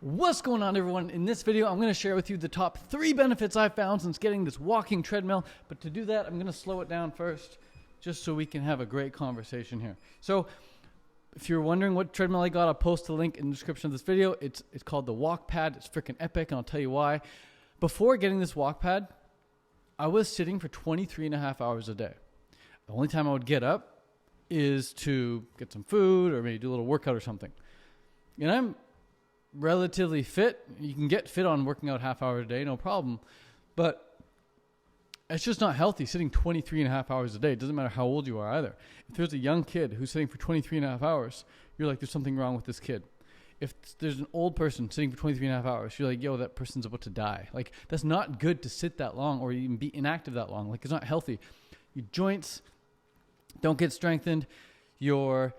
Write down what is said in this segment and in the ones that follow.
What's going on, everyone? In this video, I'm going to share with you the top 3 benefits I've found since getting this walking treadmill. But to do that, I'm going to slow it down first, just so we can have a great conversation here. So if you're wondering what treadmill I got, I'll post a link in the description of this video. It's called the Walk Pad. It's freaking epic, and I'll tell you why. Before getting this walk pad, I was sitting for 23 and a half hours a day. The only time I would get up is to get some food or maybe do a little workout or something. And I'm relatively fit. You can get fit on working out half hour a day, no problem. But it's just not healthy sitting 23 and a half hours a day. It doesn't matter how old you are either. If there's a young kid who's sitting for 23 and a half hours, you're like, there's something wrong with this kid. If there's an old person sitting for 23 and a half hours, you're like, yo, that person's about to die. Like, that's not good to sit that long or even be inactive that long. Like, it's not healthy. Your joints don't get strengthened. Your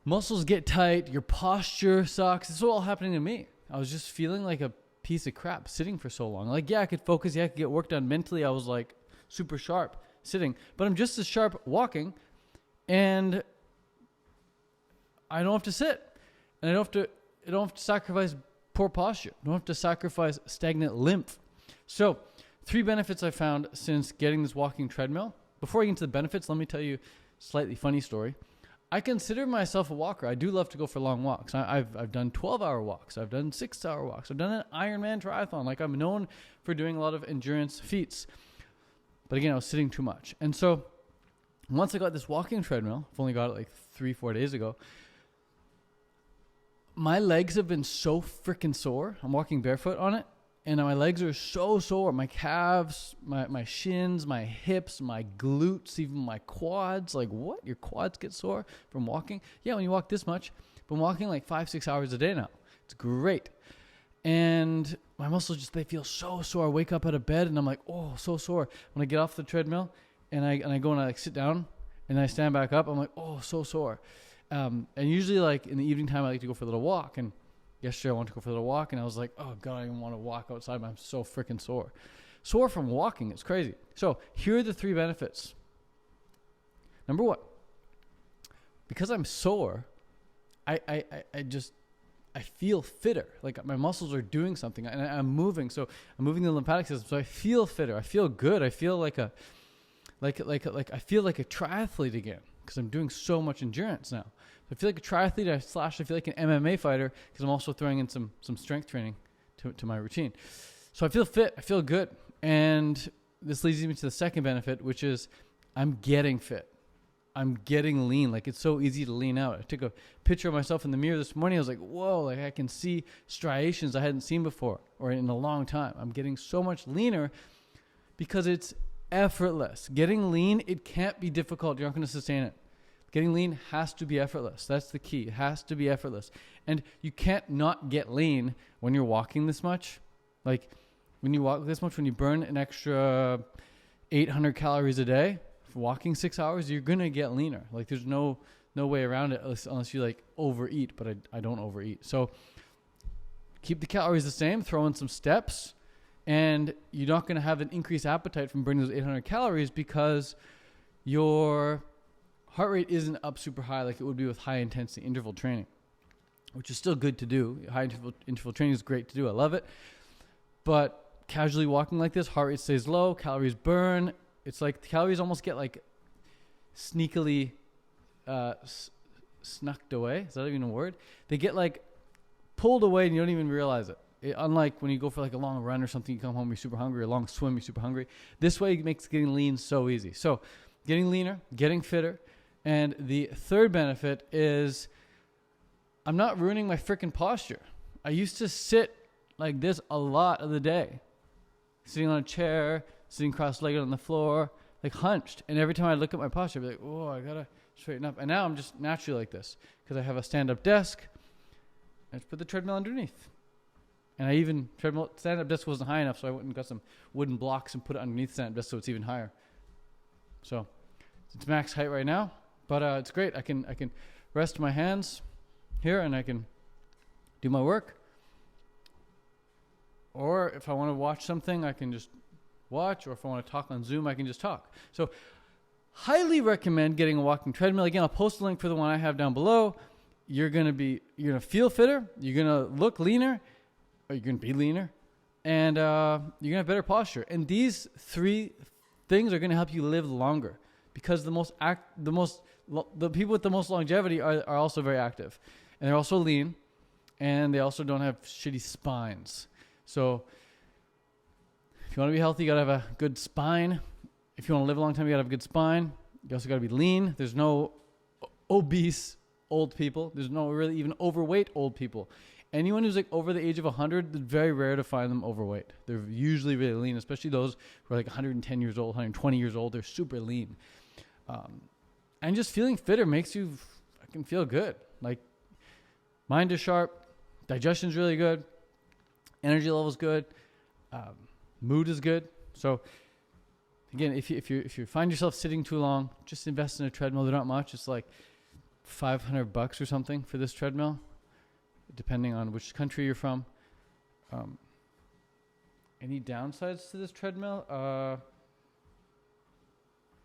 muscles get tight. Your posture sucks. This is all happening to me. I was just feeling like a piece of crap sitting for so long. Like, yeah, I could focus. Yeah, I could get work done. Mentally, I was like super sharp sitting. But I'm just as sharp walking. And I don't have to sit. And I don't have to sacrifice poor posture. I don't have to sacrifice stagnant lymph. So 3 benefits I found since getting this walking treadmill. Before I get into the benefits, let me tell you a slightly funny story. I consider myself a walker. I do love to go for long walks. I've done 12-hour walks. I've done 6-hour walks. I've done an Ironman triathlon. Like, I'm known for doing a lot of endurance feats. But again, I was sitting too much. And so once I got this walking treadmill, I've only got it like 3-4 days ago, my legs have been so freaking sore. I'm walking barefoot on it, and my legs are so sore. My calves, my shins, my hips, my glutes, even my quads. Like, what? Your quads get sore from walking? Yeah, when you walk this much. But I'm walking like 5-6 hours a day now. It's great. And my muscles they feel so sore. I wake up out of bed, and I'm like, oh, so sore. When I get off the treadmill, and I go and I like sit down, and I stand back up, I'm like, oh, so sore. And usually, like, in the evening time, I like to go for a little walk. And yesterday, I wanted to go for a little walk. And I was like, oh, God, I don't even want to walk outside. I'm so freaking sore. Sore from walking. It's crazy. So here are the 3 benefits. Number 1, because I'm sore, I feel fitter. Like, my muscles are doing something. And I'm moving. So I'm moving the lymphatic system. So I feel fitter. I feel good. I feel like I feel like a triathlete again, because I'm doing so much endurance now. I feel like a triathlete / I feel like an MMA fighter, because I'm also throwing in some strength training to my routine. So I feel fit. I feel good. And this leads me to the second benefit, which is I'm getting fit. I'm getting lean. Like, it's so easy to lean out. I took a picture of myself in the mirror this morning. I was like, whoa, like, I can see striations I hadn't seen before or in a long time. I'm getting so much leaner because it's effortless. Getting lean, it can't be difficult. You're not going to sustain it. Getting lean has to be effortless. That's the key. It has to be effortless. And you can't not get lean when you're walking this much. Like, when you walk this much, when you burn an extra 800 calories a day for walking 6 hours, you're going to get leaner. Like, there's no way around it unless you like overeat, but I don't overeat. So keep the calories the same, throw in some steps, and you're not going to have an increased appetite from burning those 800 calories because your heart rate isn't up super high like it would be with high intensity interval training, which is still good to do. High interval training is great to do. I love it. But casually walking like this, heart rate stays low, calories burn. It's like the calories almost get like sneakily snucked away. Is that even a word? They get like pulled away and you don't even realize it. Unlike when you go for like a long run or something, you come home, you're super hungry, a long swim, you're super hungry. This way it makes getting lean so easy. So getting leaner, getting fitter. And the third benefit is I'm not ruining my freaking posture. I used to sit like this a lot of the day, sitting on a chair, sitting cross-legged on the floor, like hunched. And every time I look at my posture, I'd be like, oh, I got to straighten up. And now I'm just naturally like this because I have a stand-up desk. I just put the treadmill underneath. And I even, stand-up desk wasn't high enough, so I went and got some wooden blocks and put it underneath the stand-up desk so it's even higher. So it's max height right now. But it's great. I can rest my hands here and I can do my work. Or if I want to watch something, I can just watch. Or if I want to talk on Zoom, I can just talk. So highly recommend getting a walking treadmill. Again, I'll post a link for the one I have down below. You're going to feel fitter. You're going to look leaner. or you're going to be leaner, and you're going to have better posture. And these 3 things are going to help you live longer, because the people with the most longevity are also very active, and they're also lean, and they also don't have shitty spines. So if you want to be healthy, you got to have a good spine. If you want to live a long time, you got to have a good spine. You also got to be lean. There's no obese old people. There's no really even overweight old people. Anyone who's like over the age of 100, it's very rare to find them overweight. They're usually really lean, especially those who are like 110 years old, 120 years old. They're super lean. And just feeling fitter makes you fucking feel good. Like, mind is sharp, digestion's really good, energy level's good, mood is good. So again, if you find yourself sitting too long, just invest in a treadmill. They're not much. It's like $500 or something for this treadmill, depending on which country you're from. Any downsides to this treadmill?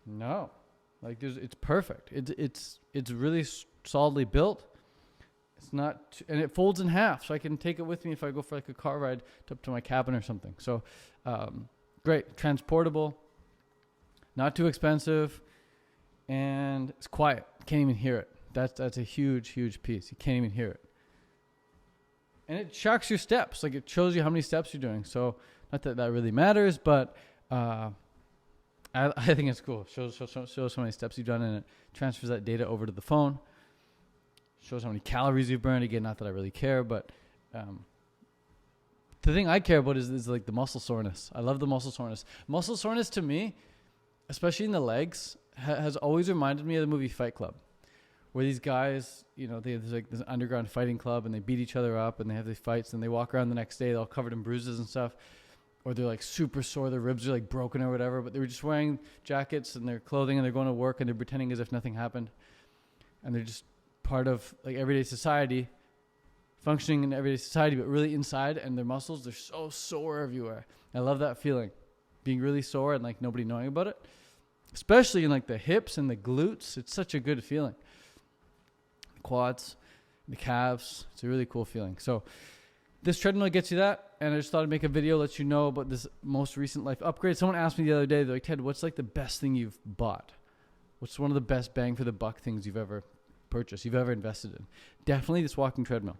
No. Like, it's perfect. It's really solidly built. It's not, and it folds in half, so I can take it with me if I go for like a car ride up to my cabin or something. So, great, transportable, not too expensive, and it's quiet. Can't even hear it. That's a huge piece. You can't even hear it. And it tracks your steps. Like, it shows you how many steps you're doing. So, not that that really matters, but I think it's cool. Shows how many steps you've done, and it transfers that data over to the phone. Shows how many calories you've burned. Again, not that I really care, but the thing I care about is like the muscle soreness. I love the muscle soreness. Muscle soreness to me, especially in the legs, has always reminded me of the movie Fight Club, where these guys, there's like this underground fighting club, and they beat each other up, and they have these fights, and they walk around the next day, they're all covered in bruises and stuff. Or they're like super sore, their ribs are like broken or whatever, but they were just wearing jackets and their clothing, and they're going to work, and they're pretending as if nothing happened. And they're just part of like everyday society, functioning in everyday society, but really inside, and their muscles, they're so sore everywhere. I love that feeling, being really sore and like nobody knowing about it, especially in like the hips and the glutes. It's such a good feeling. The quads, the calves, it's a really cool feeling. So this treadmill gets you that, and I just thought I'd make a video, let you know about this most recent life upgrade. Someone asked me the other day, they're like, Ted, what's like the best thing you've bought? What's one of the best bang for the buck things you've ever purchased, you've ever invested in? Definitely this walking treadmill.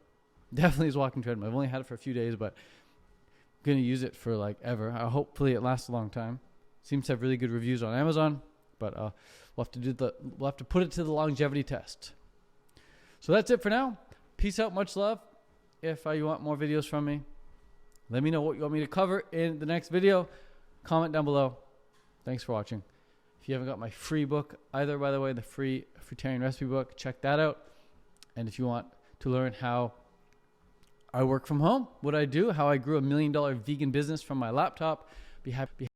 Definitely this walking treadmill. I've only had it for a few days, but I'm going to use it for like ever. Hopefully it lasts a long time. Seems to have really good reviews on Amazon, but we'll have to put it to the longevity test. So that's it for now. Peace out. Much love. If you want more videos from me, let me know what you want me to cover in the next video. Comment down below. Thanks for watching. If you haven't got my free book either, by the way, the free fruitarian recipe book, check that out. And if you want to learn how I work from home, what I do, how I grew $1 million vegan business from my laptop, be happy